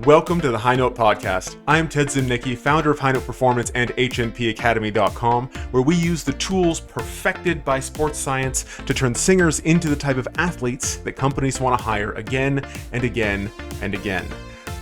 Welcome to the High Note Podcast. I am Ted Zimnicki, founder of High Note Performance and HNPacademy.com, where we use the tools perfected by sports science to turn singers into the type of athletes that companies want to hire again and again and again.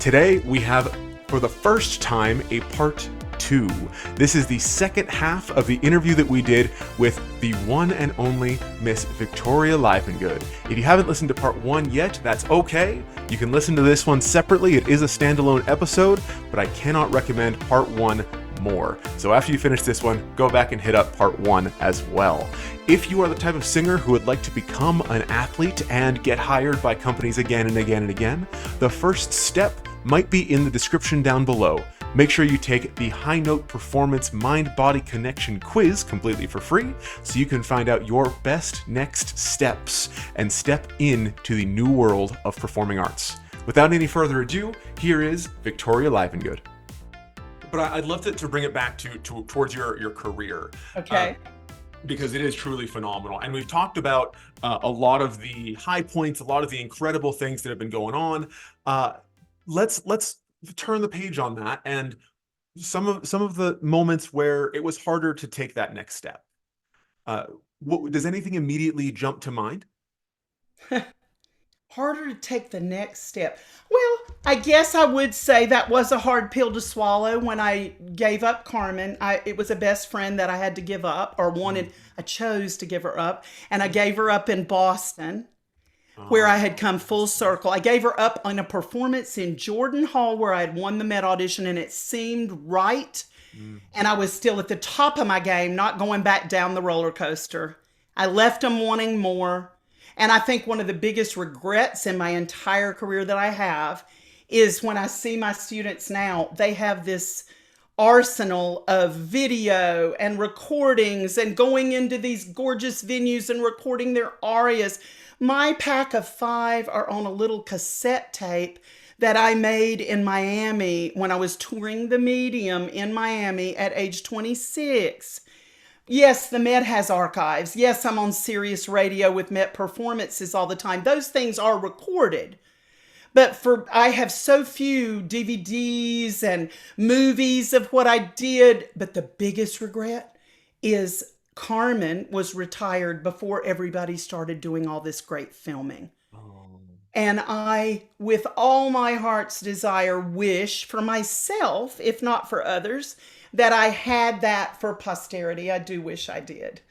Today, we have, for the first time, a part 2. This is the second half of the interview that we did with the one and only Miss Victoria Livengood. If you haven't listened to part 1 yet, that's okay. You can listen to this one separately. It is a standalone episode, but I cannot recommend part 1 more. So after you finish this one, go back and hit up part 1 as well. If you are the type of singer who would like to become an athlete and get hired by companies again and again and again, the first step might be in the description down below. Make sure you take the High Note Performance Mind-Body Connection quiz completely for free so you can find out your best next steps and step into the new world of performing arts. Without any further ado, here is Victoria Livengood. But I'd love to bring it back towards your career. Okay. Because it is truly phenomenal. And we've talked about a lot of the high points, a lot of the incredible things that have been going on. Let's turn the page on that and some of the moments where it was harder to take that next step. Does anything immediately jump to mind? Harder to take the next step. Well, I guess I would say that was a hard pill to swallow when I gave up Carmen. It was a best friend that I had to give up I chose to give her up. And I gave her up in Boston, where I had come full circle. I gave her up on a performance in Jordan Hall where I had won the Met audition and it seemed right. And I was still at the top of my game, not going back down the roller coaster. I left them wanting more. And I think one of the biggest regrets in my entire career that I have is when I see my students now, they have this arsenal of video and recordings and going into these gorgeous venues and recording their arias. My pack of 5 are on a little cassette tape that I made in Miami when I was touring the medium in Miami at age 26. Yes, the Met has archives. Yes, I'm on Sirius Radio with Met performances all the time. Those things are recorded. But I have so few DVDs and movies of what I did. But the biggest regret is Carmen was retired before everybody started doing all this great filming. And I, with all my heart's desire, wish for myself, if not for others, that I had that for posterity. I do wish I did.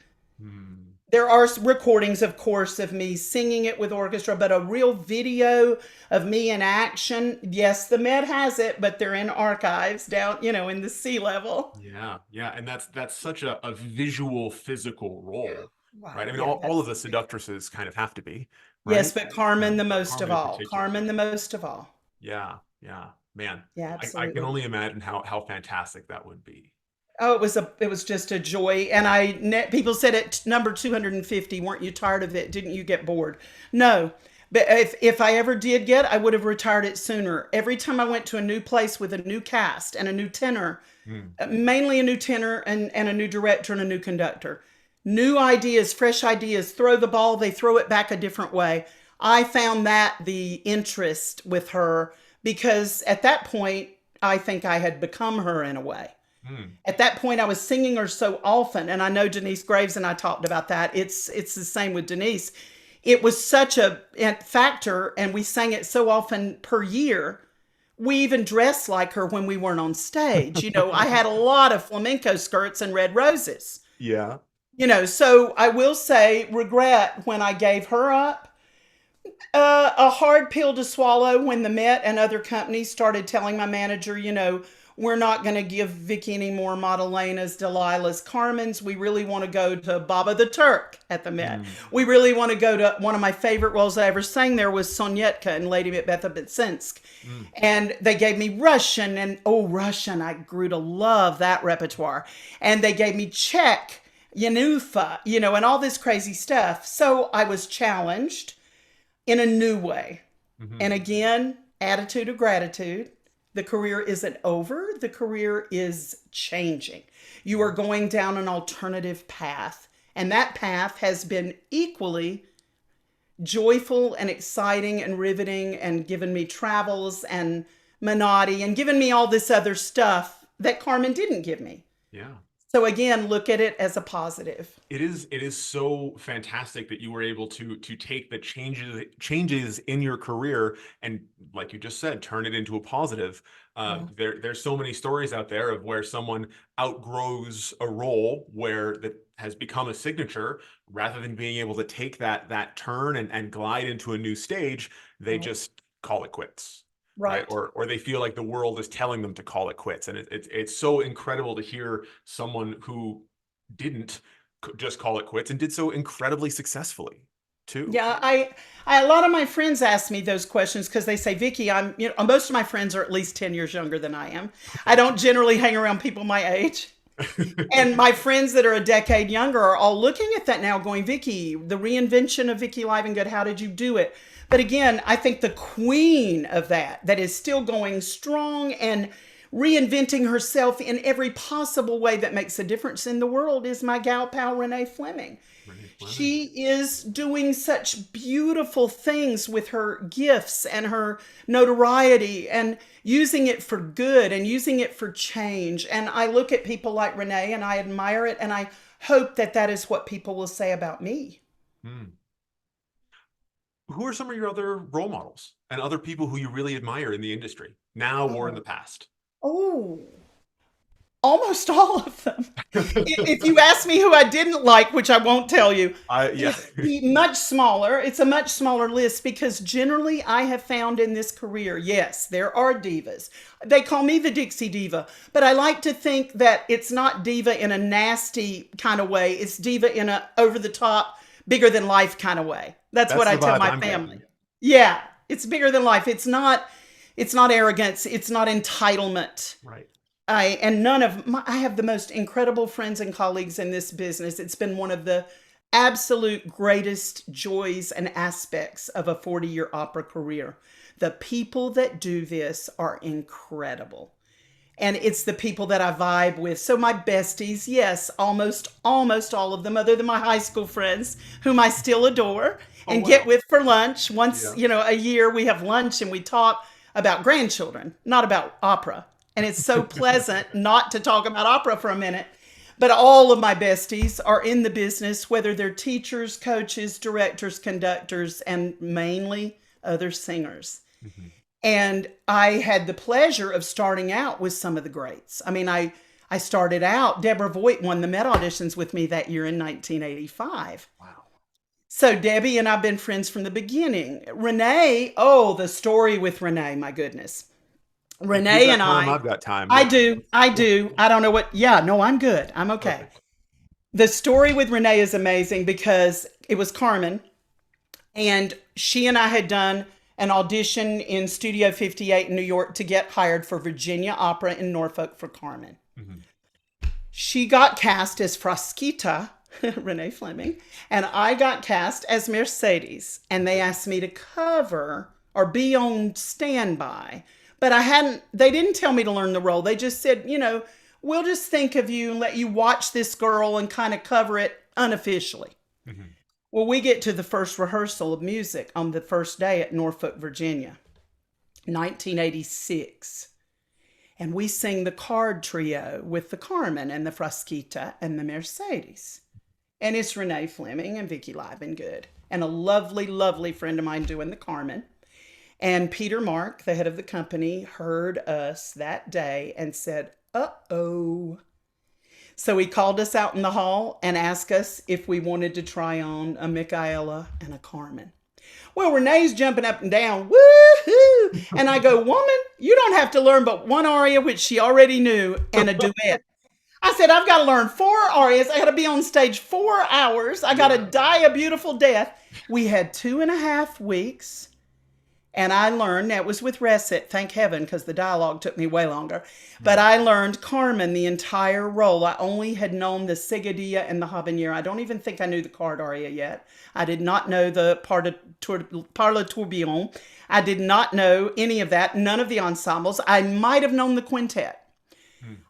There are recordings, of course, of me singing it with orchestra, but a real video of me in action. Yes, the Met has it, but they're in archives down, in the sea level. Yeah. And that's such a visual, physical role, right? I mean, Yeah, all of the seductresses kind of have to be, right? Yes, but Carmen the most of Carmen in all. particular. Carmen the most of all. Yeah. Man, Yeah, I absolutely. can only imagine how fantastic that would be. Oh, it was just a joy. And people said at number 250, weren't you tired of it? Didn't you get bored? No. But if I ever did I would have retired it sooner. Every time I went to a new place with a new cast and a new tenor, mainly a new tenor and a new director and a new conductor, new ideas, fresh ideas, throw the ball, they throw it back a different way. I found that the interest with her, because at that point, I think I had become her in a way. At that point, I was singing her so often, and I know Denise Graves and I talked about that. It's the same with Denise. It was such a factor, and we sang it so often per year. We even dressed like her when we weren't on stage. I had a lot of flamenco skirts and red roses. Yeah. So I will say regret when I gave her up. A hard pill to swallow when the Met and other companies started telling my manager, we're not going to give Vickie any more Madalenas, Delilahs, Carmens. We really want to go to Baba the Turk at the Met. We really want to go to one of my favorite roles I ever sang there was Sonyetka in Lady Macbeth of Bitsinsk. And they gave me Russian Russian. I grew to love that repertoire. And they gave me Czech, Yanufa, and all this crazy stuff. So I was challenged in a new way. And again, attitude of gratitude. The career isn't over. The career is changing. You are going down an alternative path. And that path has been equally joyful and exciting and riveting and given me travels and Menotti, and given me all this other stuff that Carmen didn't give me. Yeah. So again, look at it as a positive. It is so fantastic that you were able to take the changes in your career and, like you just said, turn it into a positive. Yeah. There's so many stories out there of where someone outgrows a role where that has become a signature, rather than being able to take that turn and glide into a new stage, they Right. just call it quits. Right. Right. Or they feel like the world is telling them to call it quits. And it's so incredible to hear someone who didn't just call it quits and did so incredibly successfully too. Yeah, a lot of my friends ask me those questions because they say, Vickie, most of my friends are at least 10 years younger than I am. I don't generally hang around people my age. And my friends that are a decade younger are all looking at that now going, Vickie, the reinvention of Vickie Livengood, how did you do it? But again, I think the queen of that is still going strong and reinventing herself in every possible way that makes a difference in the world is my gal pal, Renee Fleming. Renee Fleming. She is doing such beautiful things with her gifts and her notoriety and using it for good and using it for change. And I look at people like Renee and I admire it. And I hope that is what people will say about me. Hmm. Who are some of your other role models and other people who you really admire in the industry now or in the past? Oh, almost all of them. If you ask me who I didn't like, which I won't tell you, Yeah. much smaller. It's a much smaller list because generally I have found in this career, yes, there are divas. They call me the Dixie Diva, but I like to think that it's not diva in a nasty kind of way. It's diva in a over the top, bigger than life kind of way. That's what I the tell vibe my I'm family. getting. Yeah, it's bigger than life. It's not arrogance. It's not entitlement. Right. I have the most incredible friends and colleagues in this business. It's been one of the absolute greatest joys and aspects of a 40-year opera career. The people that do this are incredible. And it's the people that I vibe with. So my besties, yes, almost all of them, other than my high school friends, whom I still adore and get with for lunch. Once, a year we have lunch and we talk about grandchildren, not about opera. And it's so pleasant not to talk about opera for a minute. But all of my besties are in the business, whether they're teachers, coaches, directors, conductors, and mainly other singers. Mm-hmm. And I had the pleasure of starting out with some of the greats. I mean, I started out, Deborah Voigt won the Met auditions with me that year in 1985. Wow. So Debbie and I've been friends from the beginning. Renee, the story with Renee, my goodness. Renee and I've got time. I do. I don't know what. Yeah, no, I'm good. I'm okay. Perfect. The story with Renee is amazing because it was Carmen, and she and I had done an audition in Studio 58 in New York to get hired for Virginia Opera in Norfolk for Carmen. Mm-hmm. She got cast as Frasquita, Renee Fleming, and I got cast as Mercedes, and they asked me to cover or be on standby. But they didn't tell me to learn the role. They just said, we'll just think of you and let you watch this girl and kind of cover it unofficially. Mm-hmm. Well, we get to the first rehearsal of music on the first day at Norfolk, Virginia, 1986. And we sing the card trio with the Carmen and the Frasquita and the Mercedes. And it's Renee Fleming and Vickie Livengood and a lovely, lovely friend of mine doing the Carmen. And Peter Mark, the head of the company, heard us that day and said, uh-oh. So he called us out in the hall and asked us if we wanted to try on a Micaela and a Carmen. Well, Renee's jumping up and down, woohoo! And I go, woman, you don't have to learn but one aria, which she already knew, and a duet. I said, I've got to learn 4 arias. I got to be on stage 4 hours. I got to die a beautiful death. We had 2.5 weeks. And I learned, that was with Recit, thank heaven, because the dialogue took me way longer. But I learned Carmen, the entire role. I only had known the Sigadilla and the Habanera. I don't even think I knew the card aria yet. I did not know the Par le Tourbillon. I did not know any of that, none of the ensembles. I might have known the quintet.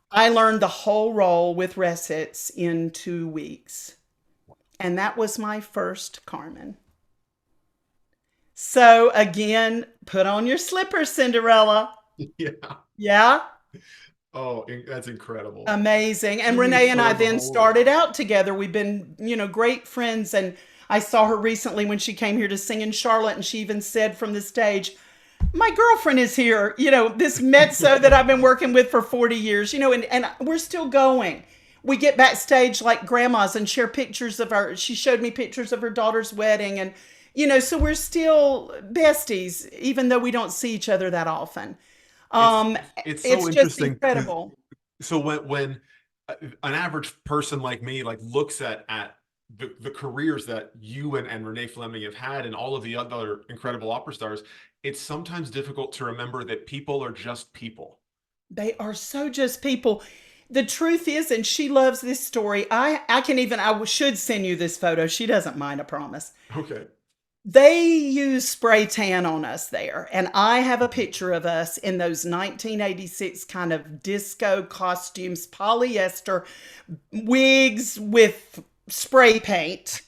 I learned the whole role with Recits in 2 weeks. And that was my first Carmen. So again, put on your slippers, Cinderella. Yeah. Yeah. Oh, that's incredible. Amazing. And Too many Renee and I photos to then hold it. started out together. We've been, great friends. And I saw her recently when she came here to sing in Charlotte. And she even said from the stage, my girlfriend is here, this mezzo that I've been working with for 40 years, and we're still going. We get backstage like grandmas and share pictures of she showed me pictures of her daughter's wedding. And, so we're still besties, even though we don't see each other that often. It's Um, it's so it's just interesting because incredible. so when an average person like me like looks at the careers that you and Renee Fleming have had and all of the other incredible opera stars, it's sometimes difficult to remember that people are just people. They are so just people. The truth is, and she loves this story. I should send you this photo. She doesn't mind, I promise. Okay. They use spray tan on us there. And I have a picture of us in those 1986 kind of disco costumes, polyester wigs with spray paint.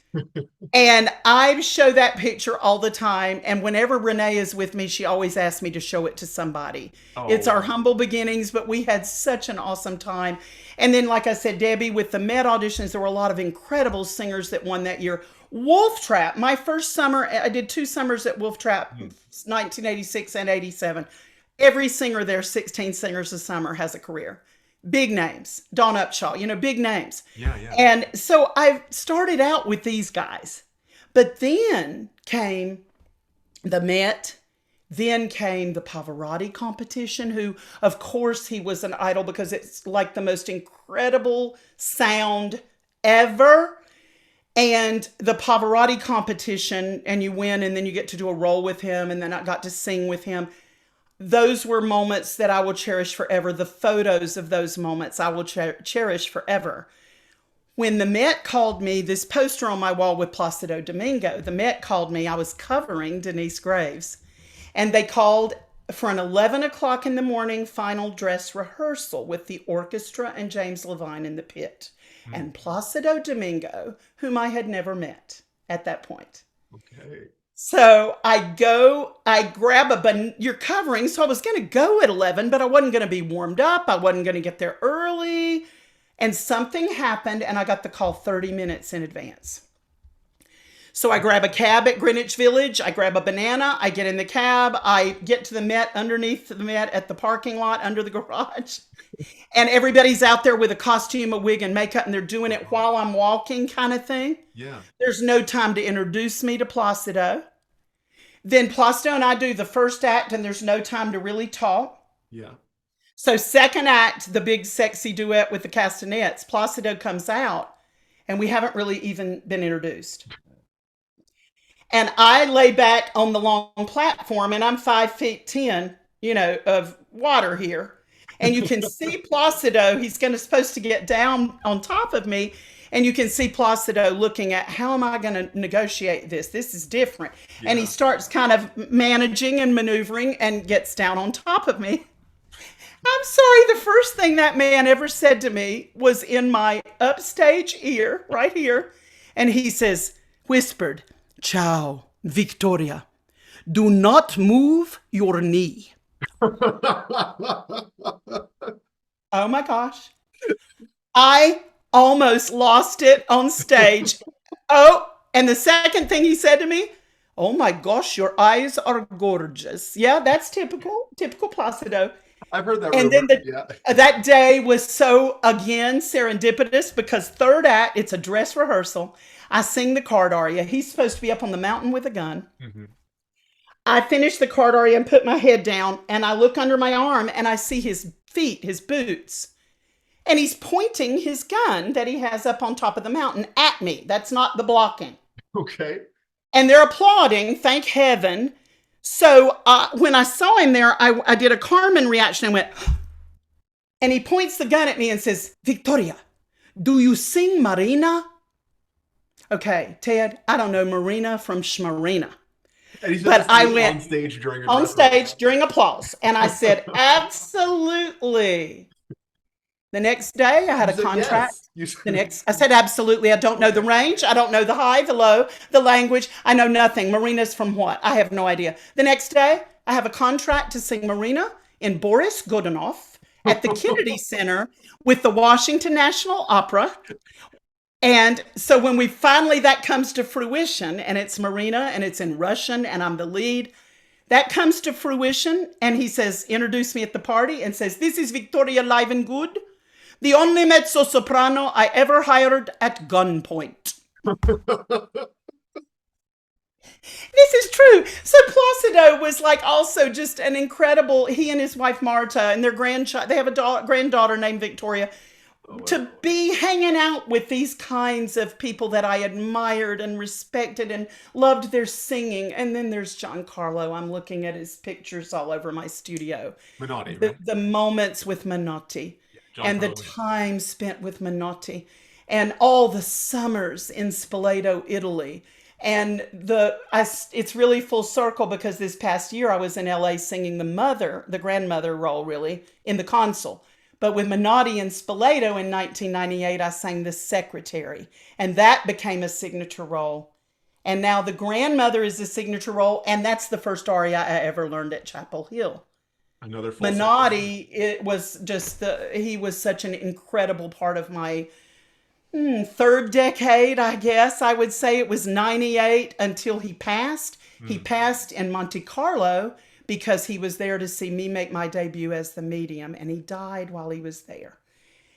And I show that picture all the time. And whenever Renee is with me, she always asks me to show it to somebody. It's our Oh, humble beginnings, but we had such an awesome time. And then, like I said, Debbie, with the Met auditions, there were a lot of incredible singers that won that year. Wolf Trap, my first summer, I did 2 summers at Wolf Trap, hmm. 1986 and 87. Every singer there, 16 singers a summer, has a career. Big names, Dawn Upshaw, big names. Yeah, yeah. And so I started out with these guys. But then came the Met, then came the Pavarotti competition, who, of course, he was an idol because it's like the most incredible sound ever. And the Pavarotti competition, and you win, and then you get to do a role with him, and then I got to sing with him. Those were moments that I will cherish forever. The photos of those moments I will cherish forever. When the Met called me, this poster on my wall with Placido Domingo, the Met called me. I was covering Denise Graves, and they called for an 11 o'clock in the morning final dress rehearsal with the orchestra and James Levine in the pit. Hmm. And Placido Domingo, whom I had never met at that point. Okay. So I grab you're covering. So I was going to go at 11, but I wasn't going to be warmed up. I wasn't going to get there early. And something happened, and I got the call 30 minutes in advance. So I grab a cab at Greenwich Village. I grab a banana. I get in the cab. I get to the Met, underneath the Met at the parking lot under the garage. And everybody's out there with a costume, a wig, and makeup, and they're doing it while I'm walking, kind of thing. Yeah. There's no time to introduce me to Placido. Then Placido and I do the first act, and there's no time to really talk. Yeah. So second act, the big sexy duet with the castanets, Placido comes out, and we haven't really even been introduced. And I lay back on the long platform, and I'm 5 feet 10, of water here. And you can see Placido, he's supposed to get down on top of me. And you can see Placido looking at, how am I going to negotiate this? This is different. And he Yeah. starts kind of managing and maneuvering and gets down on top of me. I'm sorry, the first thing that man ever said to me was in my upstage ear, right here. And he whispered, Ciao, Victoria. Do not move your knee. Oh my gosh. I almost lost it on stage. Oh, and the second thing he said to me, oh my gosh, your eyes are gorgeous. Yeah, that's typical Placido. I've heard that And then rumor. Yeah. that day was so, again, serendipitous because third act, it's a dress rehearsal. I sing the card aria. He's supposed to be up on the mountain with a gun. Hmm. I finish the card aria and put my head down, and I look under my arm and I see his feet, his boots. And he's pointing his gun that he has up on top of the mountain at me. That's not the blocking. Okay. And they're applauding, thank heaven. So when I saw him there, I did a Carmen reaction and went, and he points the gun at me and says, Victoria, do you sing Marina? Okay, Ted, I don't know Marina from Schmarina. And he said But this I to you on went stage during a on dress stage rehearsal. during applause, and I said, absolutely. The next day, I had You a said contract. yes. You said, I said, absolutely. I don't know the range. I don't know the high, the low, the language. I know nothing. Marina's from what? I have no idea. The next day, I have a contract to sing Marina in Boris Godunov at the Kennedy Center with the Washington National Opera. And so when we finally that comes to fruition, and it's Marina and it's in Russian and I'm the lead, that comes to fruition, and he says, introduce me at the party, and says, this is Victoria Livengood, the only mezzo soprano I ever hired at gunpoint. This is true. So Placido was like also just an incredible, he and his wife Marta and their grandchild, they have a granddaughter named Victoria, to be hanging out with these kinds of people that I admired and respected and loved their singing. And then there's Giancarlo. I'm looking at his pictures all over my studio. Menotti, The, right? the moments with Menotti Yeah, and the Giancarlo Menotti. time spent with Menotti and all the summers in Spoleto, Italy. And it's really full circle because this past year I was in LA singing the grandmother role, really, in the console. But with Menotti and Spoleto in 1998, I sang the secretary, and that became a signature role. And now the grandmother is a signature role, and that's the first aria I ever learned at Chapel Hill. Another full circle moment. Menotti, it was just he was such an incredible part of my third decade, I guess. I would say it was 98 until he passed. He Mm. passed in Monte Carlo because he was there to see me make my debut as the medium, and he died while he was there.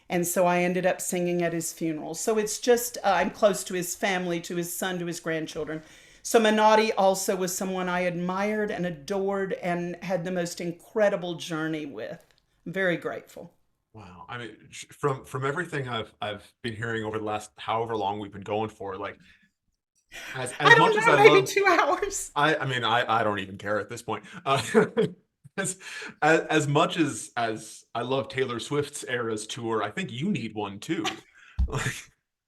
And so I ended up singing at his funeral. So it's just, I'm close to his family, to his son, to his grandchildren. So Menotti also was someone I admired and adored and had the most incredible journey with. Very grateful. Wow. I mean, from everything I've been hearing over the last however long we've been going for, like I as don't much as I know, maybe love, 2 hours. I mean, I don't even care at this point. As, as much as I love Taylor Swift's Eras tour, I think you need one too. Like,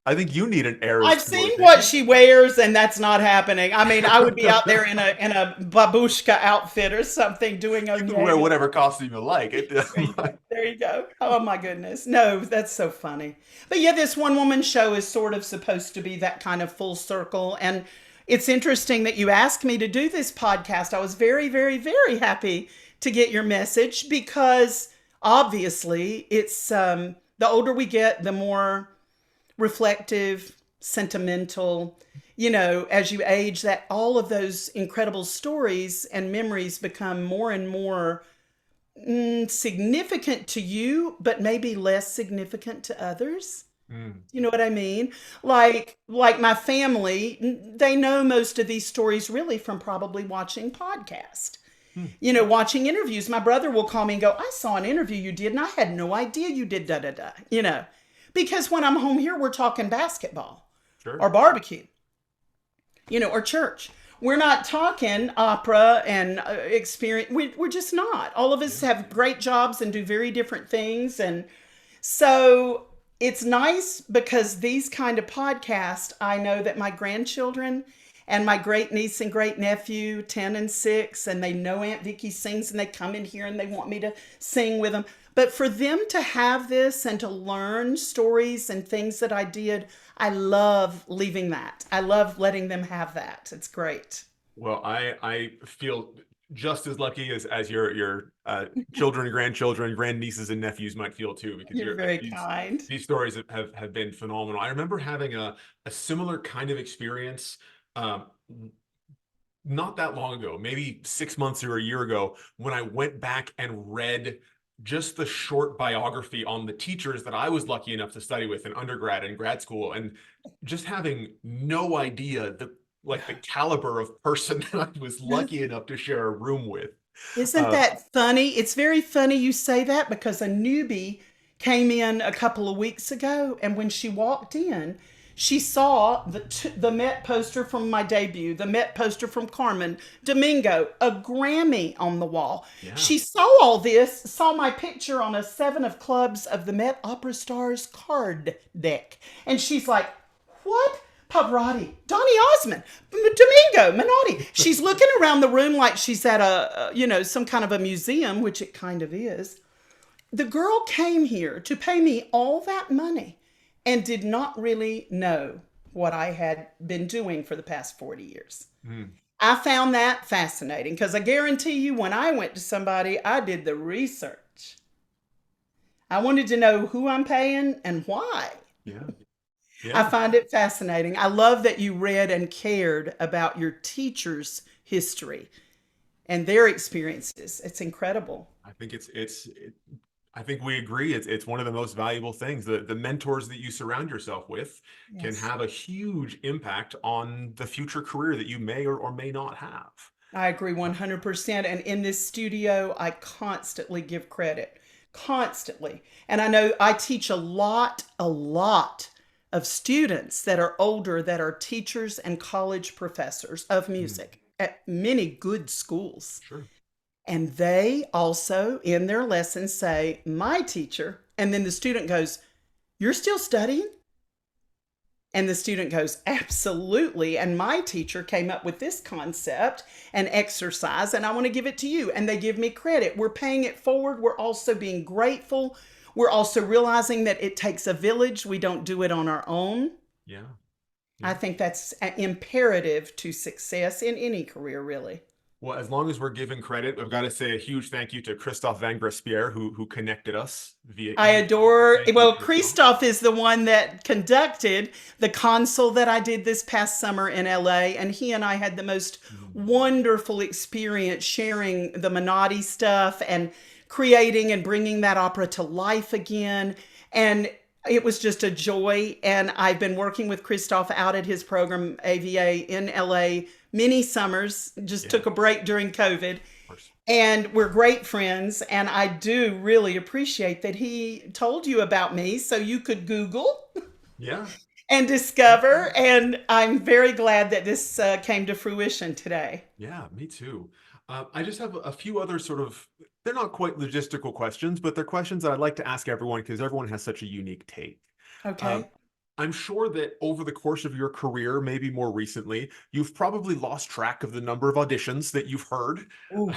I think you need an Eras I've tour, seen what Vickie. she wears, and that's not happening. I mean, I would be out there in a babushka outfit or something doing You can wear Onega. whatever costume you like. It, There you go. There you go. Oh my goodness. No, that's so funny. But yeah, this one woman show is sort of supposed to be that kind of full circle. And it's interesting that you asked me to do this podcast. I was very, very, very happy to get your message because obviously it's the older we get, the more reflective, sentimental, as you age, that all of those incredible stories and memories become more and more significant to you, but maybe less significant to others. Mm, You know what I mean? Like my family, they know most of these stories really from probably watching podcast. mm. Watching interviews. My brother will call me and go, I saw an interview you did and I had no idea you did da da da. Because when I'm home here, we're talking basketball or Sure. barbecue, or church. We're not talking opera and experience. We're just not. All of us Yeah. have great jobs and do very different things. And so it's nice because these kind of podcasts, I know that my grandchildren and my great niece and great nephew, 10 and 6, and they know Aunt Vickie sings and they come in here and they want me to sing with them. But for them to have this and to learn stories and things that I did, I love leaving that. I love letting them have that. It's great. Well, I feel just as lucky as your children, grandchildren, grandnieces, and nephews might feel too, because You're you're very kind. these stories have been phenomenal. I remember having a similar kind of experience um, not that long ago, maybe 6 months or a year ago, when I went back and read just the short biography on the teachers that I was lucky enough to study with in undergrad and grad school, and just having no idea the caliber of person that I was lucky enough to share a room with. Isn't Uh, that funny? It's very funny you say that because a newbie came in a couple of weeks ago, and when she walked in, she saw the Met poster from my debut, the Met poster from Carmen, Domingo, a Grammy on the wall. yeah. She saw all this, saw my picture on a 7 of clubs of the Met Opera Stars card deck, and she's like, "What? Pavarotti, Donny Osmond, Domingo, Menotti." She's looking around the room like she's at some kind of a museum, which it kind of is. The girl came here to pay me all that money and did not really know what I had been doing for the past 40 years. Mm. I found that fascinating because I guarantee you, when I went to somebody, I did the research. I wanted to know who I'm paying and why. Yeah. I Yeah. find it fascinating. I love that you read and cared about your teacher's history and their experiences. It's incredible. I think I think we agree. It's one of the most valuable things. The mentors that you surround yourself with can Yes. have a huge impact on the future career that you may or may not have. I agree 100%. And in this studio, I constantly give credit, constantly. And I know I teach a lot of students that are older that are teachers and college professors of Mm, music at many good schools. sure. And they also, in their lessons, say, my teacher. And then the student goes, you're still studying? And the student goes, absolutely. And my teacher came up with this concept and exercise, and I want to give it to you. And they give me credit. We're paying it forward. We're also being grateful. We're also realizing that it takes a village. We don't do it on our own. Yeah. I Yeah. think that's imperative to success in any career, really. Well, as long as we're giving credit, I've got to say a huge thank you to Christophe Van Graspier, who connected us via I email. adore, Thank you, well, Christophe. Christoph is the one that conducted the console that I did this past summer in LA. And he and I had the most Mhm. wonderful experience sharing the Menotti stuff and creating and bringing that opera to life again. And it was just a joy. And I've been working with Christoph out at his program, AVA, in LA many summers, just Yeah, took a break during COVID, of course. and we're great friends. And I do really appreciate that he told you about me so you could Google Yeah. and discover. And I'm very glad that this came to fruition today. Yeah, me too. I just have a few other sort of, they're not quite logistical questions, but they're questions that I'd like to ask everyone because everyone has such a unique take. Um, Okay. I'm sure that over the course of your career, maybe more recently, you've probably lost track of the number of auditions that you've heard. Ooh,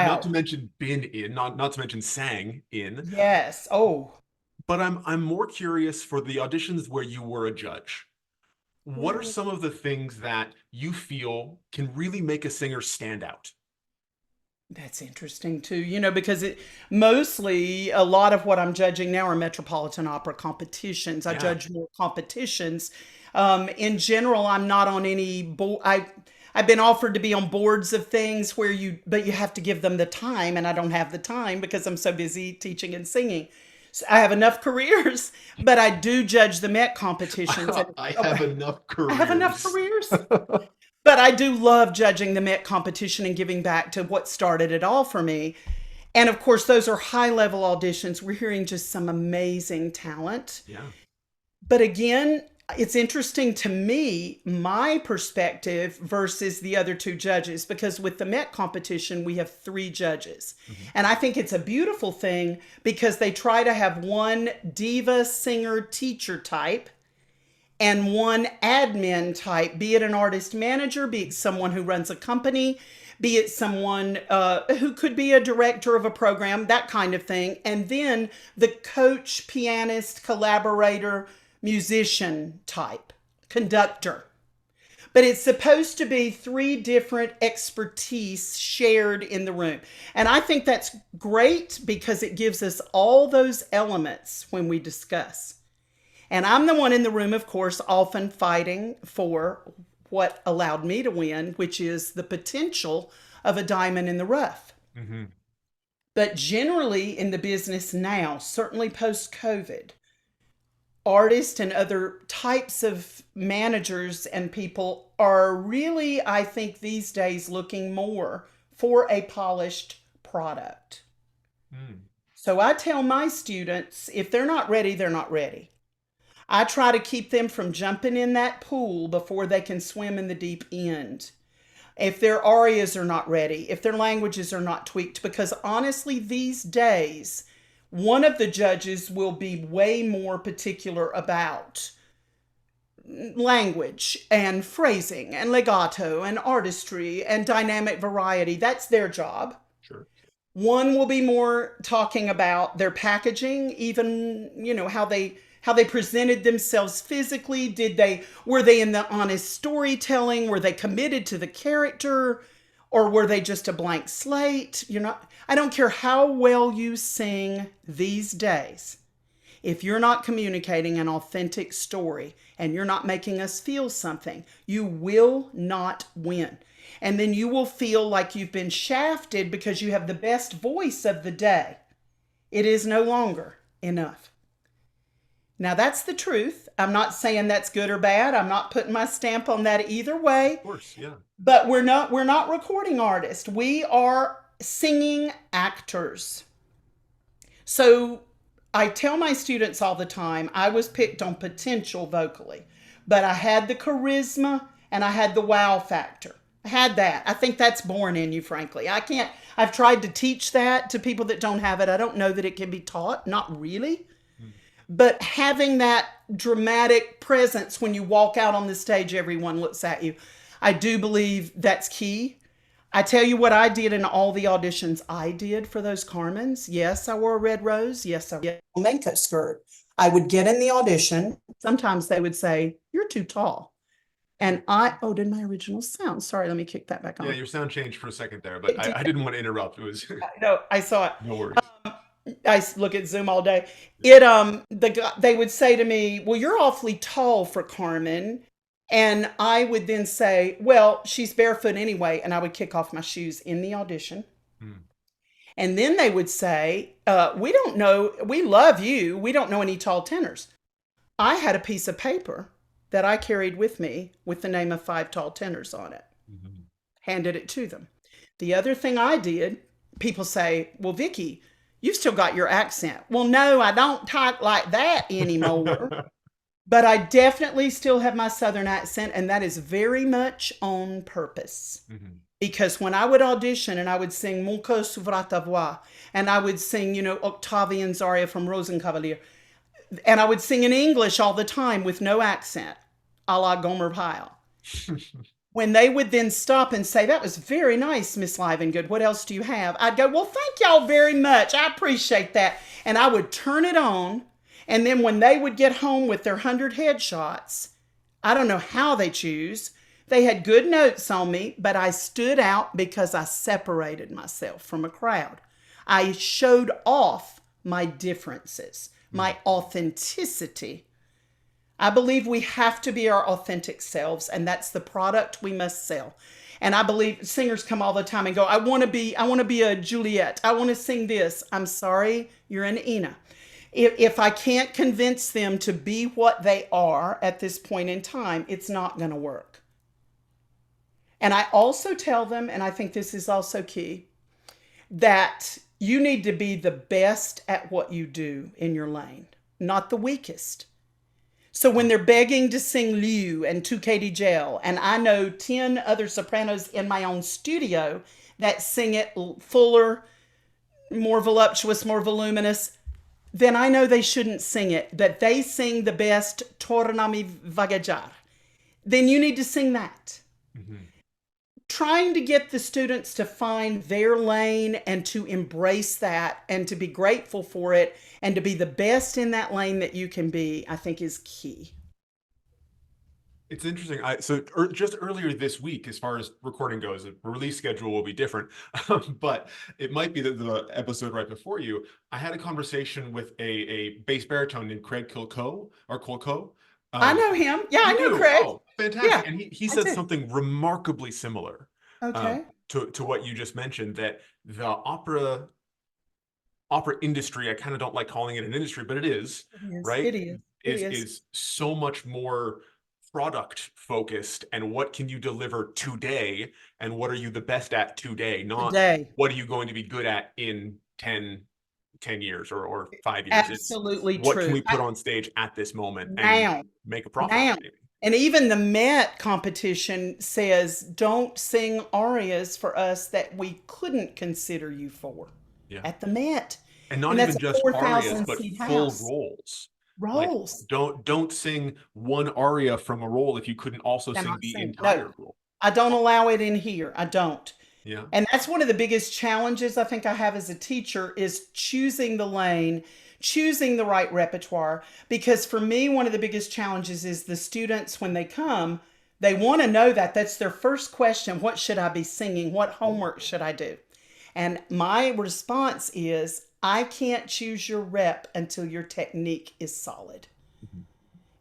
Not to wow. mention been in, not to mention sang in. Yes. Oh, But I'm more curious for the auditions where you were a judge. What are where was some of the things that you feel can really make a singer stand out? that's interesting too, because it mostly a lot of what I'm judging now are Metropolitan Opera competitions. I Yeah. judge more competitions. In general, I'm not on any board. I've been offered to be on boards of things but you have to give them the time, and I don't have the time because I'm so busy teaching and singing. So I have enough careers, but I do judge the Met competitions, and I oh, have enough I have enough careers. careers. But I do love judging the Met competition and giving back to what started it all for me. And of course, those are high level auditions. We're hearing just some amazing talent. Yeah. But again, it's interesting to me, my perspective versus the other two judges, because with the Met competition, we have three judges. Mhm. And I think it's a beautiful thing because they try to have one diva singer teacher type and one admin type, be it an artist manager, be it someone who runs a company, be it someone who could be a director of a program, that kind of thing. And then the coach, pianist, collaborator, musician type, conductor. But it's supposed to be three different expertise shared in the room. And I think that's great because it gives us all those elements when we discuss. And I'm the one in the room, of course, often fighting for what allowed me to win, which is the potential of a diamond in the rough. Mhm. But generally in the business now, certainly post COVID, artists and other types of managers and people are really, I think, these days looking more for a polished product. Mm. So I tell my students, if they're not ready, they're not ready. I try to keep them from jumping in that pool before they can swim in the deep end. If their arias are not ready, if their languages are not tweaked, because honestly, these days, one of the judges will be way more particular about language and phrasing and legato and artistry and dynamic variety. That's their job. Sure. One will be more talking about their packaging, even, how how they presented themselves physically. Were they in the honest storytelling? Were they committed to the character? Or were they just a blank slate? I don't care how well you sing these days. If you're not communicating an authentic story and you're not making us feel something, you will not win. And then you will feel like you've been shafted because you have the best voice of the day. It is no longer enough. Now, that's the truth. I'm not saying that's good or bad. I'm not putting my stamp on that either way. Of course, yeah. But we're not recording artists. We are singing actors. So I tell my students all the time, I was picked on potential vocally, but I had the charisma and I had the wow factor. I had that. I think that's born in you, frankly. I've tried to teach that to people that don't have it. I don't know that it can be taught, not really. But having that dramatic presence when you walk out on the stage, everyone looks at you. I do believe that's key. I tell you what I did in all the auditions I did for those Carmens. Yes, I wore a red rose. Yes, I wore a flamenco skirt. I would get in the audition. Sometimes they would say, "You're too tall." And did my original sound. Sorry, let me kick that back on. Yeah, your sound changed for a second there, but I didn't want to interrupt. It was No, I saw it. no worries. I look at Zoom all day. They would say to me, "Well, you're awfully tall for Carmen." And I would then say, "Well, she's barefoot anyway." And I would kick off my shoes in the audition. And then they would say, "We don't know. We love you. We don't know any tall tenors." I had a piece of paper that I carried with me with the name of 5 tall tenors on it. Handed it to them. The other thing I did, people say, "Well, Vickie, you've still got your accent." Well, no, I don't talk like that anymore. But I definitely still have my Southern accent, and that is very much on purpose. Because when I would audition and I would sing Mon cœur s'ouvre ta voix, and I would sing, Octavian's aria from Rosenkavalier, and I would sing in English all the time with no accent, a la Gomer Pyle. When they would then stop and say, "That was very nice, Miss Livengood. What else do you have?" I'd go, "Well, thank y'all very much. I appreciate that." And I would turn it on. And then when they would get home with their 100 headshots, I don't know how they choose. They had good notes on me, but I stood out because I separated myself from a crowd. I showed off my differences, my authenticity. I believe we have to be our authentic selves, and that's the product we must sell. And I believe singers come all the time and go, I want to be a Juliet. I want to sing this." I'm sorry, you're an Ina. If I can't convince them to be what they are at this point in time, it's not going to work. And I also tell them, and I think this is also key, that you need to be the best at what you do in your lane, not the weakest. So when they're begging to sing Liu and Tu Katie Gel, and I know 10 other sopranos in my own studio that sing it fuller, more voluptuous, more voluminous, then I know they shouldn't sing it, that they sing the best Tornami Vagheggiare. Then you need to sing that. Trying to get the students to find their lane and to embrace that and to be grateful for it and to be the best in that lane that you can be, I think is key. It's interesting. Just earlier this week, as far as recording goes, the release schedule will be different, but it might be that the episode right before you, I had a conversation with a bass baritone named Craig Kilco. I know him. Yeah, I know Craig. Oh, fantastic. Yeah, And he said something remarkably similar Okay. to what you just mentioned, that the opera industry, I kind of don't like calling it an industry, but it is, right? It is. Is so much more product focused, and what can you deliver today, and what are you the best at today, not what are you going to be good at in 10 years or 5 years. Absolutely it's what true. can we put on stage at this moment Now. and make a profit Now. maybe. And even the Met competition says, don't sing arias for us that we couldn't consider you for at the Met. And not even just arias, but full roles. Roles. Like, don't sing one aria from a role if you couldn't also sing the entire role. I don't allow it in here. I don't. Yeah. And that's one of the biggest challenges I think I have as a teacher is choosing the lane, choosing the right repertoire. Because for me, one of the biggest challenges is the students, when they come, they want to know that. That's their first question. What should I be singing? What homework should I do? And my response is, I can't choose your rep until your technique is solid. Mhm.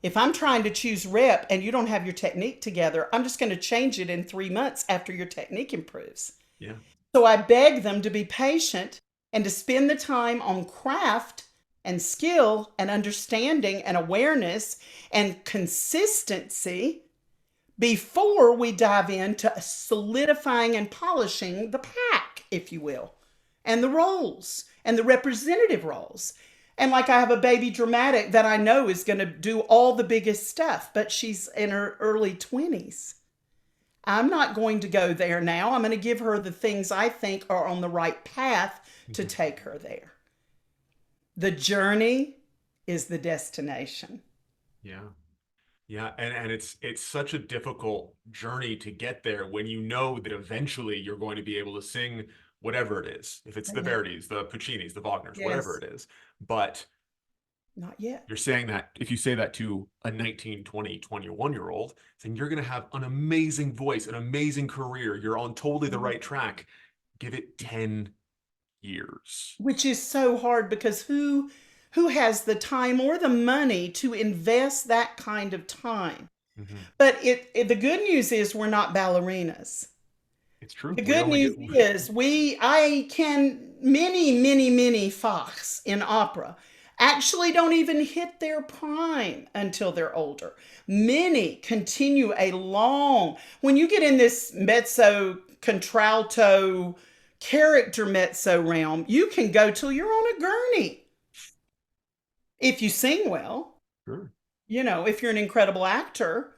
If I'm trying to choose rep and you don't have your technique together, I'm just going to change it in 3 months after your technique improves. Yeah. So I beg them to be patient and to spend the time on craft and skill and understanding and awareness and consistency before we dive into solidifying and polishing the pack, if you will, and the roles and the representative roles. And like I have a baby dramatic that I know is going to do all the biggest stuff, but she's in her early 20s. I'm not going to go there now. I'm going to give her the things I think are on the right path to Mhm. take her there. The journey is the destination. Yeah. Yeah, and it's such a difficult journey to get there when you know that eventually you're going to be able to sing whatever it is, if it's the Not yet. Verdis, the Puccinis, the Wagners, whatever Yes, it is. But not yet. you're saying that if you say that to a 19, 20, 21-year old, then you're going to have an amazing voice, an amazing career. You're on totally the right track. Give it 10 years. Which is so hard because who has the time or the money to invest that kind of time? Mhm. But the good news is we're not ballerinas. It's true. The We good only news get is I can many Fox in opera actually don't even hit their prime until they're older. Many continue a long when you get in this mezzo contralto character mezzo realm, you can go till you're on a gurney if you sing well, sure. if you're an incredible actor.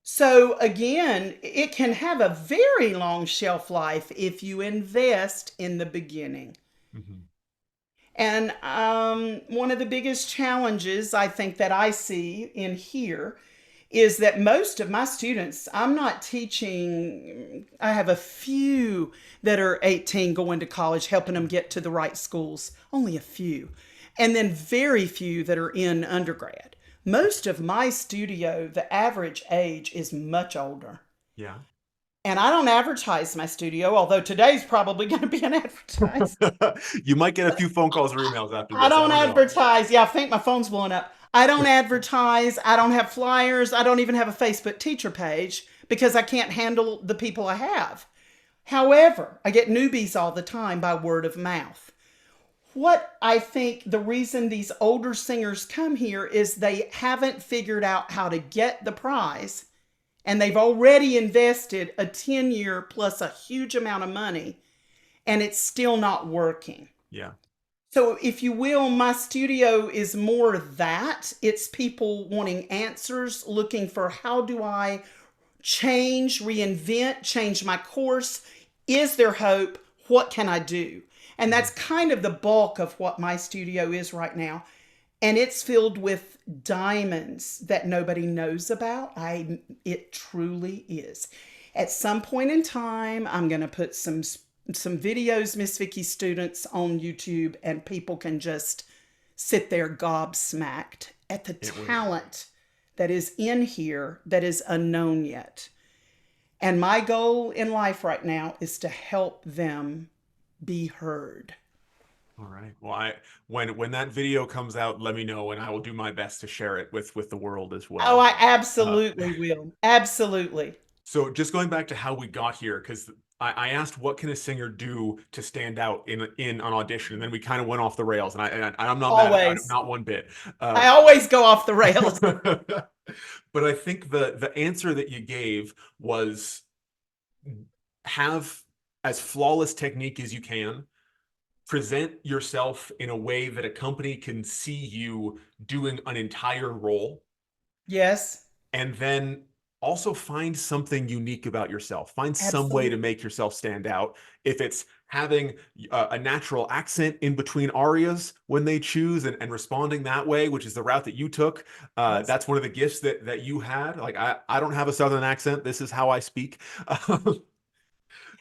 So again, it can have a very long shelf life if you invest in the beginning. Mhm. And one of the biggest challenges I think that I see in here is that most of my students, I'm not teaching, I have a few that are 18 going to college, helping them get to the right schools, only a few. And then very few that are in undergrad. Most of my studio, the average age is much older. Yeah. And I don't advertise my studio, although today's probably going to be an advertise. You might get a few phone calls or emails after I this. I don't don't know. advertise. Yeah, I think my phone's blowing up. I don't advertise. I don't have flyers. I don't even have a Facebook teacher page because I can't handle the people I have. However, I get newbies all the time by word of mouth. What I think the reason these older singers come here is they haven't figured out how to get the prize and they've already invested a 10-year plus a huge amount of money and it's still not working. Yeah. So, if you will, my studio is more that. It's people wanting answers, looking for how do I change, reinvent, change my course? Is there hope? What can I do? And Mhm. that's kind of the bulk of what my studio is right now. And it's filled with diamonds that nobody knows about. It truly is. At some point in time, I'm going to put some videos, Miss Vickie students, on YouTube, and people can just sit there gobsmacked at the Can't wait. talent that is in here that is unknown yet. And my goal in life right now is to help them be heard. All right. Well, when that video comes out, let me know, and I will do my best to share it with the world as Oh, well. I Uh, absolutely will. Absolutely. so just going back to how we got here, because I asked what can a singer do to stand out in an audition, and then we kind of went off the rails, and I'm not mad about it, Always. not one bit. Uh, I always go off the rails. but I think the answer that you gave was have as flawless technique as you can, present yourself in a way that a company can see you doing an entire role, Yes, and then also find something unique about yourself. Find some way to absolutely. make yourself stand out. If it's having a natural accent in between arias when they choose, and responding that way, which is the route that you took, Yes. that's one of the gifts that you had. Like I don't have a Southern accent. This is how I speak.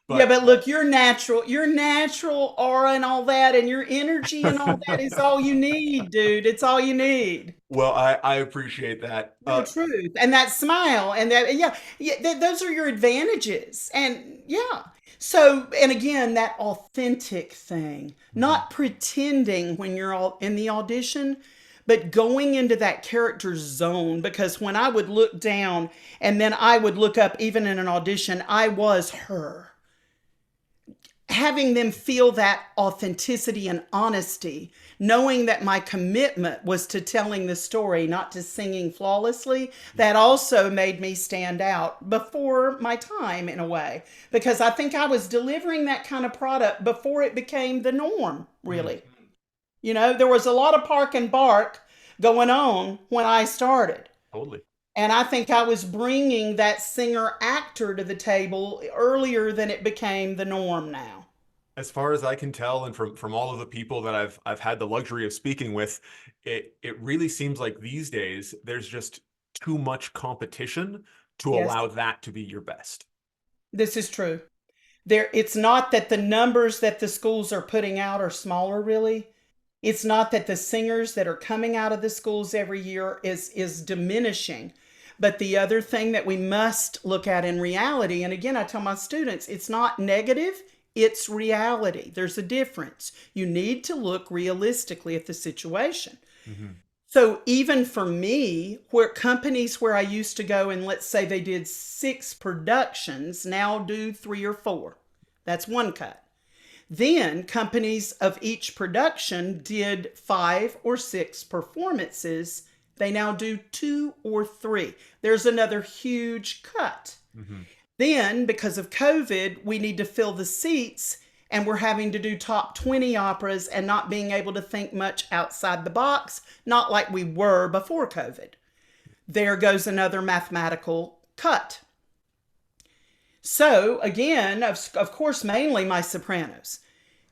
Yeah, But but look, your natural aura and all that, and your energy and all that is all you need, dude. It's all you need. well, I appreciate that. No truth, and that smile, and that yeah, those are your advantages, and yeah. So, and again, that authentic thing, Mhm. not pretending when you're all in the audition, but going into that character zone. Because when I would look down and then I would look up, even in an audition, I was her, having them feel that authenticity and honesty, knowing that my commitment was to telling the story, not to singing flawlessly, that also made me stand out before my time in a way, because I think I was delivering that kind of product before it became the norm, Mhm. really. You know, there was a lot of park and bark going on when I started. Totally. And I think I was bringing that singer actor to the table earlier than it became the norm now. As far as I can tell, and from all of the people that I've had the luxury of speaking with, it really seems like these days there's just too much competition to Yes, allow that to be your best. this is true. It's not that the numbers that the schools are putting out are smaller, really. It's not that the singers that are coming out of the schools every year is diminishing. But the other thing that we must look at in reality, and again, I tell my students, it's not negative, it's reality. There's a difference. You need to look realistically at the situation. Hmm. So even for me, where companies where I used to go and let's say they did 6 productions, now do 3 or 4. That's one cut. Then companies of each production did 5 or 6 performances. They now do 2 or 3. There's another huge cut. Hmm. Then, because of COVID, we need to fill the seats, and we're having to do top 20 operas and not being able to think much outside the box, not like we were before COVID. There goes another mathematical cut. So, again, of course, mainly my sopranos.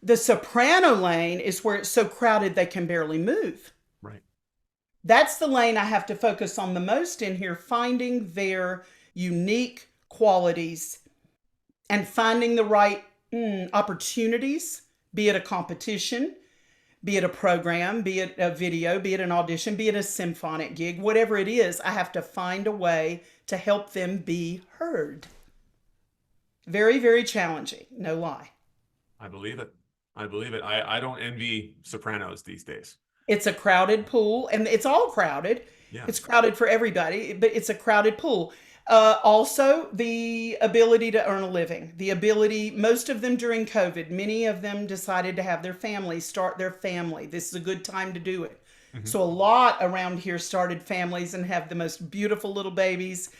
The soprano lane is where it's so crowded they can barely move. Right. That's the lane I have to focus on the most in here, finding their unique qualities and finding the right opportunities, be it a competition, be it a program, be it a video, be it an audition, be it a symphonic gig, whatever it is, I have to find a way to help them be heard. Very, very challenging, no lie. I believe it. I believe it. I don't envy sopranos these days. It's a crowded pool, and it's all crowded. Yeah. It's crowded for everybody, but it's a crowded pool. Also, the ability to earn a living, the ability, most of them during COVID, many of them decided to have their families start their family. This is a good time to do it. Hmm. So, a lot around here started families and have the most beautiful little babies.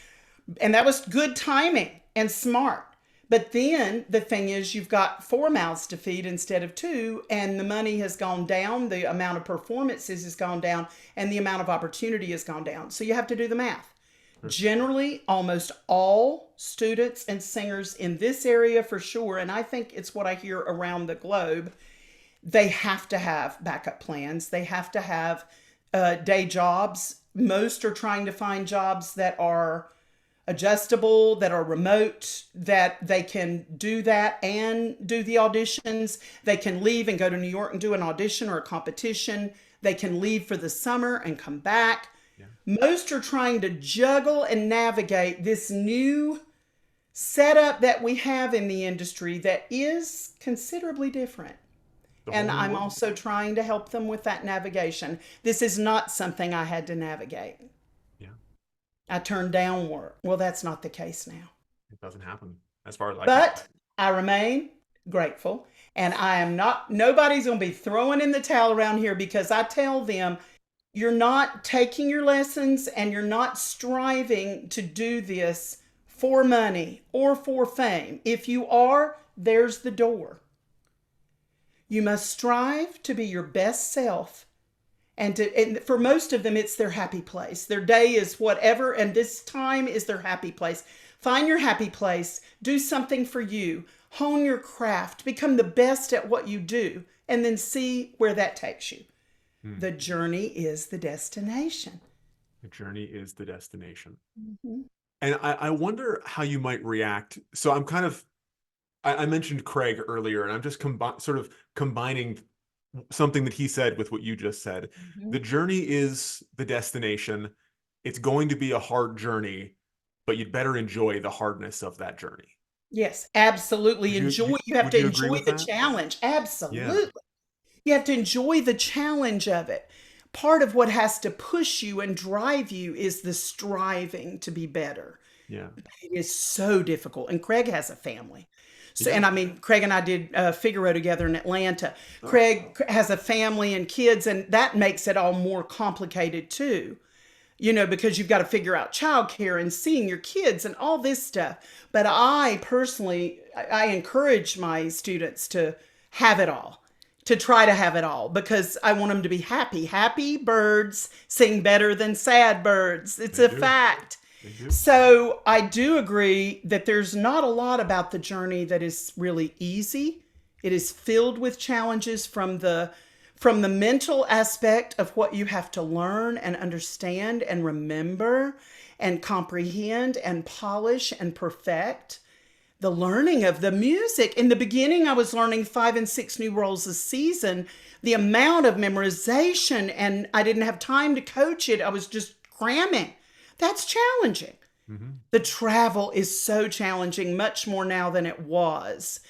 And that was good timing and smart. But then the thing is, you've got 4 mouths to feed instead of 2, and the money has gone down, the amount of performances has gone down, and the amount of opportunity has gone down. So you have to do the math. Sure. Generally, almost all students and singers in this area for sure, and I think it's what I hear around the globe, they have to have backup plans. They have to have day jobs. Most are trying to find jobs that are adjustable, that are remote, that they can do that and do the auditions. They can leave and go to New York and do an audition or a competition. They can leave for the summer and come back. Yeah. Most are trying to juggle and navigate this new setup that we have in the industry that is considerably different. The whole And new I'm world. also trying to help them with that navigation. This is not something I had to navigate. Yeah. I turned down work. Well, that's not the case now. It doesn't happen as far as I can tell. But I remain grateful. And I am not, nobody's going to be throwing in the towel around here because I tell them, you're not taking your lessons and you're not striving to do this for money or for fame. If you are, there's the door. You must strive to be your best self. And for most of them, it's their happy place. Their day is whatever, and this time is their happy place. Find your happy place. Do something for you. Hone your craft. Become the best at what you do, and then see where that takes you. Hmm. The journey is the destination. The journey is the destination. Mhm. And I wonder how you might react. So I'm kind of I mentioned Craig earlier, and I'm just sort of combining something that he said with what you just said. Mhm. The journey is the destination. It's going to be a hard journey, but you'd better enjoy the hardness of that journey. Yes, absolutely. You have Would to you agree enjoy with the that? challenge. Yeah. Absolutely. You have to enjoy the challenge of it. Part of what has to push you and drive you is the striving to be better. Yeah. It is so difficult. And Craig has a family. So, Yeah. and I mean, Craig and I did Figaro together in Atlanta. Oh. Craig has a family and kids, and that makes it all more complicated too, because you've got to figure out childcare and seeing your kids and all this stuff. But I personally, I encourage my students to have it all, to try to have it all, because I want them to be happy. Happy birds sing better than sad birds. It's They a do. fact. They do. So I do agree that there's not a lot about the journey that is really easy. It is filled with challenges from the mental aspect of what you have to learn and understand and remember and comprehend and polish and perfect. The learning of the music. In the beginning, I was learning 5 and 6 new rolls a season. The amount of memorization, and I didn't have time to coach it. I was just cramming. That's challenging. Hmm. The travel is so challenging, much more now than it was.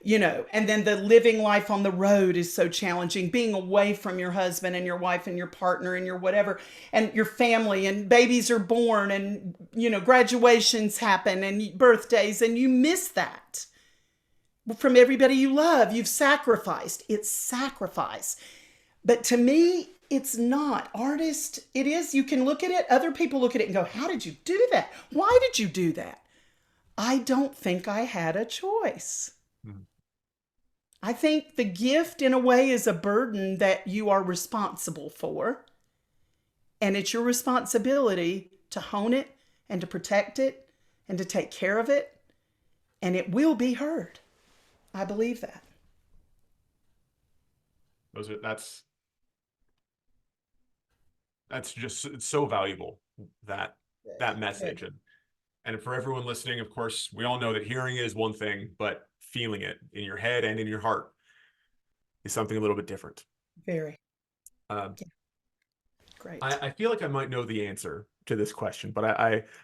And then the living life on the road is so challenging, being away from your husband and your wife and your partner and your whatever, and your family, and babies are born, and, graduations happen and birthdays, and you miss that from everybody you love. You've sacrificed. It's sacrifice. But to me, it's not. Artist, it is. You can look at it, other people look at it and go, how did you do that? Why did you do that? I don't think I had a choice. I think the gift, in a way, is a burden that you are responsible for. And it's your responsibility to hone it and to protect it and to take care of it. And it will be heard. I believe that. That's just, it's so valuable, that that Good. message. And for everyone listening, of course, we all know that hearing it is one thing, but feeling it in your head and in your heart is something a little bit different. Very. Uh, Yeah, great. I feel like I might know the answer to this question, but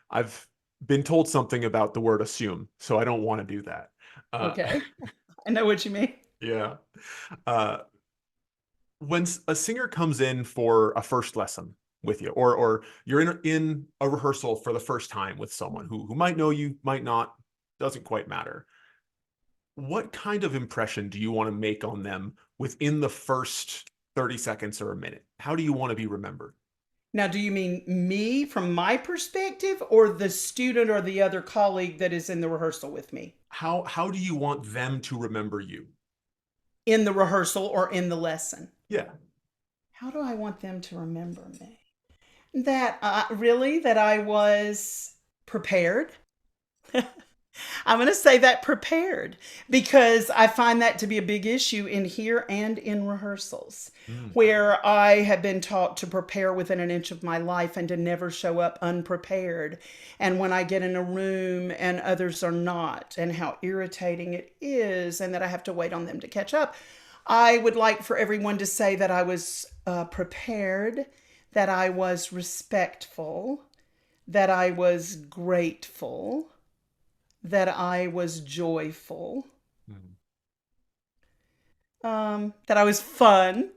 I've been told something about the word assume, so I don't want to do that. Uh, Okay. I know what you mean. yeah. Uh, when a singer comes in for a first lesson with you, or you're in a rehearsal for the first time with someone who might know you, might not, doesn't quite matter. What kind of impression do you want to make on them within the first 30 seconds or a minute? How do you want to be remembered? Now, do you mean me from my perspective, or the student or the other colleague that is in the rehearsal with me? How do you want them to remember you? In the rehearsal or in the lesson? Yeah. How do I want them to remember me? That I was prepared. I'm going to say that prepared, because I find that to be a big issue in here and in rehearsals, Mm. where I have been taught to prepare within an inch of my life and to never show up unprepared. And when I get in a room and others are not, and how irritating it is, and that I have to wait on them to catch up, I would like for everyone to say that I was prepared, that I was respectful, that I was grateful, that I was joyful, Mm. that I was fun.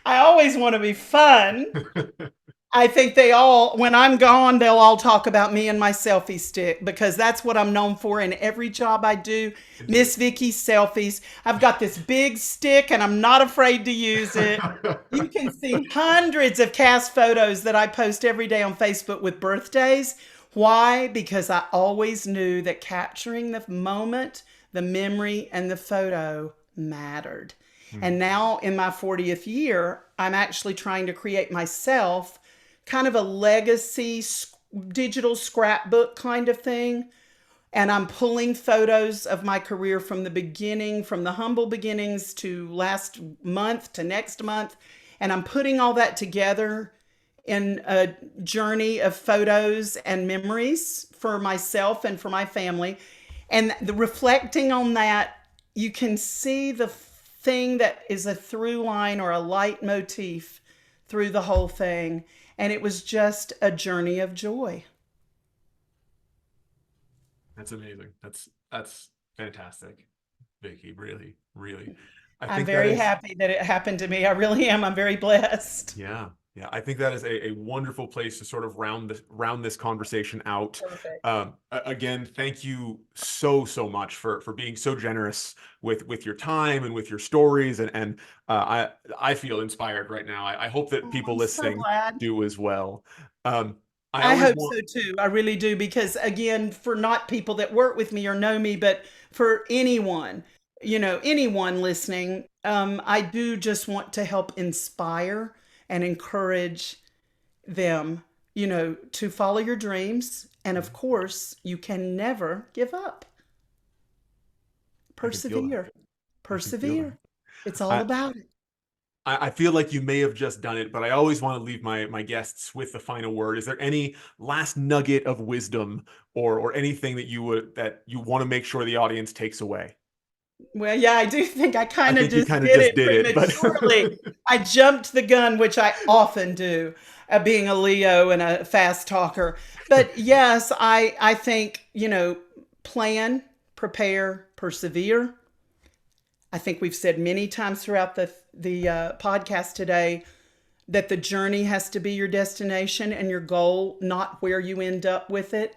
I always want to be fun. I think when I'm gone, they'll all talk about me and my selfie stick, because that's what I'm known for in every job I do. Miss Vickie selfies. I've got this big stick and I'm not afraid to use it. You can see hundreds of cast photos that I post every day on Facebook with birthdays. Why? Because I always knew that capturing the moment, the memory, and the photo mattered. And now in my 40th year, I'm actually trying to create myself kind of a legacy digital scrapbook kind of thing. And I'm pulling photos of my career from the beginning, from the humble beginnings to last month to next month. And I'm putting all that together in a journey of photos and memories for myself and for my family. And the reflecting on that, you can see the thing that is a through line or a leitmotif through the whole thing. And it was just a journey of joy. That's amazing. That's fantastic, Vickie. Really, really. I I'm think that very is, happy that it happened to me. I really am. I'm very blessed. yeah, yeah. I think that is a wonderful place to sort of round this conversation out. Perfect. Again, thank you so much for being so generous with your time and with your stories, and I feel inspired right now. I hope that Oh, people I'm so listening glad. do as well. I I always hope want. so too. I really do. Because again, for not people that work with me or know me, but for anyone, anyone listening, I do just want to help inspire and encourage them, to follow your dreams. And of course, you can never give up. I can feel that. Persevere. I can feel that. Persevere. It's all I, about it. I feel like you may have just done it, but I always want to leave my guests with the final word. Is there any last nugget of wisdom or anything that you want to make sure the audience takes away? Well, yeah, I do think I I kind of think you just kind of did just it did it, but prematurely. I jumped the gun, which I often do, being a Leo and a fast talker. But yes, I think, plan, prepare, persevere. I think we've said many times throughout the podcast today that the journey has to be your destination and your goal, not where you end up with it,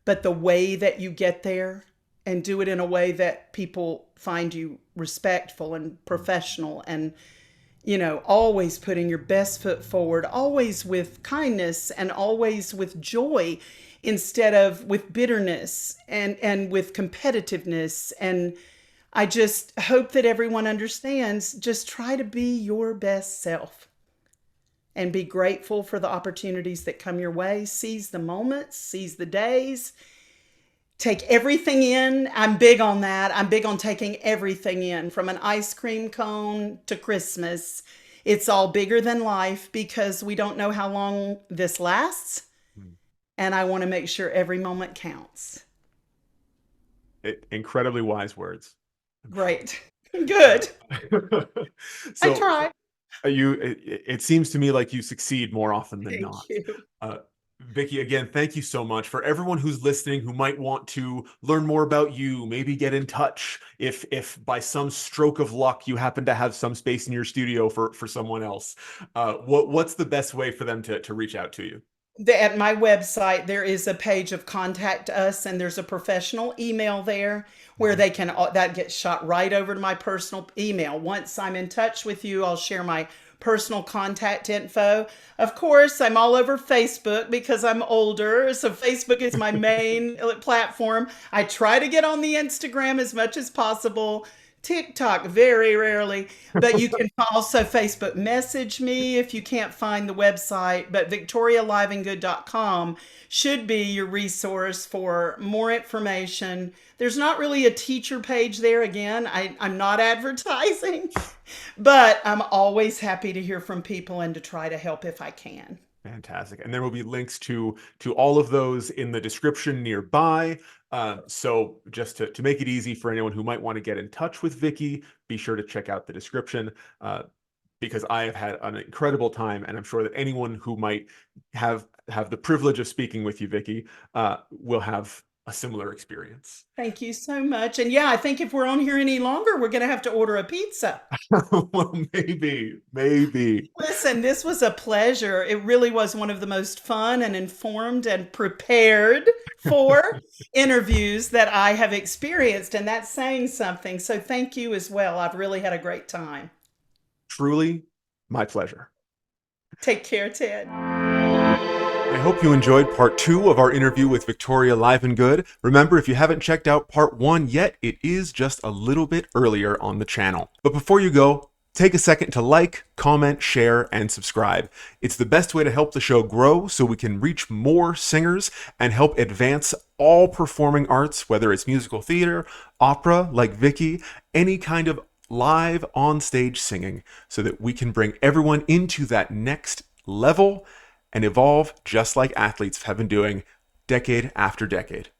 but the way that you get there, and do it in a way that people find you respectful and professional, and always putting your best foot forward, always with kindness and always with joy instead of with bitterness and with competitiveness. And I just hope that everyone understands, just try to be your best self and be grateful for the opportunities that come your way. Seize the moments, seize the days, take everything in. I'm big on that. I'm big on taking everything in, from an ice cream cone to Christmas. It's all bigger than life because we don't know how long this lasts. And I want to make sure every moment counts. incredibly wise words, I'm sure. Great. Good. I So try. it seems to me like you succeed more often than Thank not. you. Uh, Vickie, again, thank you so much. For everyone who's listening who might want to learn more about you, maybe get in touch if by some stroke of luck you happen to have some space in your studio for someone else. What's the best way for them to reach out to you? At my website, there is a page of contact us, and there's a professional email there where Mhm. they can, that gets shot right over to my personal email. Once I'm in touch with you, I'll share my personal contact info. Of course, I'm all over Facebook because I'm older. So Facebook is my main platform. I try to get on the Instagram as much as possible. TikTok, very rarely, but you can also Facebook message me if you can't find the website. But victorialivengood.com should be your resource for more information. There's not really a teacher page there. Again, I'm not advertising, but I'm always happy to hear from people and to try to help if I can. Fantastic. And there will be links to all of those in the description nearby. So just to make it easy for anyone who might want to get in touch with Vickie, be sure to check out the description, because I have had an incredible time, and I'm sure that anyone who might have the privilege of speaking with you, Vickie, will have a similar experience. Thank you so much. And yeah, I think if we're on here any longer, we're going to have to order a pizza. Well, maybe. Listen, this was a pleasure. It really was one of the most fun and informed and prepared for interviews that I have experienced. And that's saying something. So thank you as well. I've really had a great time. Truly, my pleasure. Take care, Ted. I hope you enjoyed part 2 of our interview with Victoria Livengood. Remember, if you haven't checked out part 1 yet, it is just a little bit earlier on the channel. But before you go, take a second to like, comment, share, and subscribe. It's the best way to help the show grow so we can reach more singers and help advance all performing arts, whether it's musical theater, opera like Vickie, any kind of live on-stage singing, so that we can bring everyone into that next level and evolve just like athletes have been doing decade after decade.